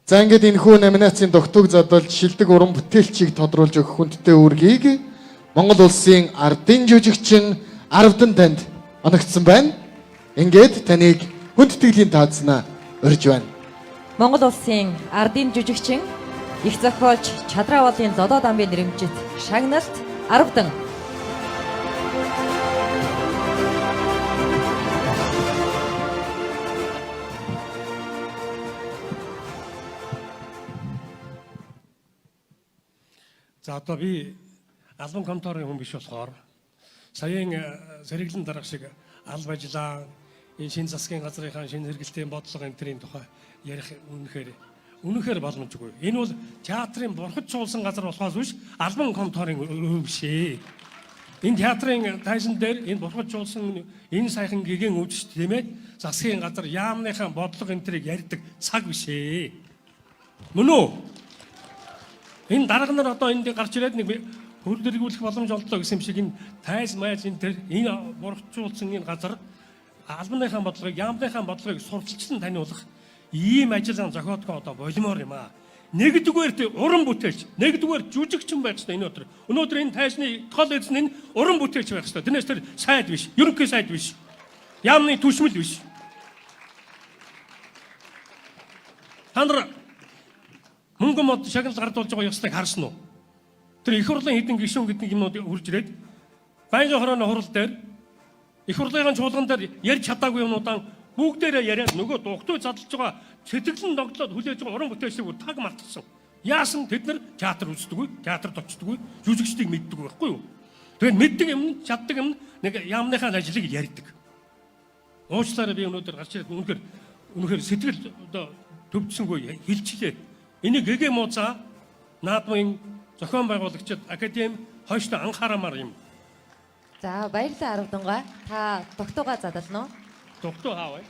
За ингээд энэ хүү номинацийн тогтвог задвалж шилдэг уран бүтээлчийг тодруулж өгөх хүндтэй үүргийг Монгол улсын ардын жүжигчин Аравдан танд оногдсон байна. Ингээд таныг хүндтгэлийн таацнаа урьж байна. Монгол улсын ардын жүжигчин их зохиолч Чадраавалын Зодоо дамбын нэрэмжит шагналт Аравдан. За одоо би албан конторын хүн биш болохоор саяын зэрэглэн дарга шиг алба ажиллаа энэ шинэ засгийн газрынхаа шинэ хэрэгэлтийн бодлого энэ төрлийн тухай ярих үнэхээр боломжгүй. Энэ бол театрын бурхад чуулсан газар болохоос биш албан конторын өв биш ээ. Энэ театрын тайзан дээр энэ бурхад чуулсан энэ сайхан гэгэн өвчт тийм ээ засгийн газар яамныхаа бодлого энэ төрийг ярьдаг цаг биш ээ. Мөн үү? Энэ дарга нар одоо энд гарч ирээд нэг хөрөлдөргүүлэх боломж олдлоо гэсэн юм шиг энэ тайз майз энэ тэр энэ бурхдчулсан энэ газар албаныхаа бодлогыг яамныхаа бодлогыг сурталчлан таниулах ийм ажил зохиодгоо одоо болимоор юм аа. Нэгдүгээр уран бүтээлч, нэгдүгээр жүжигчин байх хэрэгтэй энэ өдөр. Өнөөдөр энэ тайзны тол эзэн энэ уран бүтээлч байх хэрэгтэй. Тэрнээс тэр сайд биш, ерөнхий сайд биш. Яамны түшмэл биш. Та нар мөнгө мод шагнал гардуулж байгаа ёстойг харсан уу? Тэр их хурлын хэдэн гишүүн гэдэг юмнууд хурж ирээд байнгын хорооны хурал дээр их хурлын чуулган дээр ярьж чадаагүй юмнуудаа бүгдээрээ яриад нөгөө дугтуй задлж байгаа сэтгэлэн догтлоод хүлээж байгаа уран бүтээлчдийг таг мартсан. Яасан тэд нар театр үздэггүй, театрт очдоггүй, жүжигчдийг мэддэг байхгүй юу? Тэгээд мэддэг юм, чаддаг юм нэг яамныхаа ажлыг ярьдаг. Уучлаарай би өнөөдөр гарч ирээд үнэхээр сэтгэл одоо төвчсөнгүй хилчлээ. Энийг гэгээ мууцаа наадмын зохион байгуулагчид академи хойшлоо анхаарамаар юм. За баярлалаа Аравдангаа. Та тогтоогоо задлана уу? Тогтоо хаавай.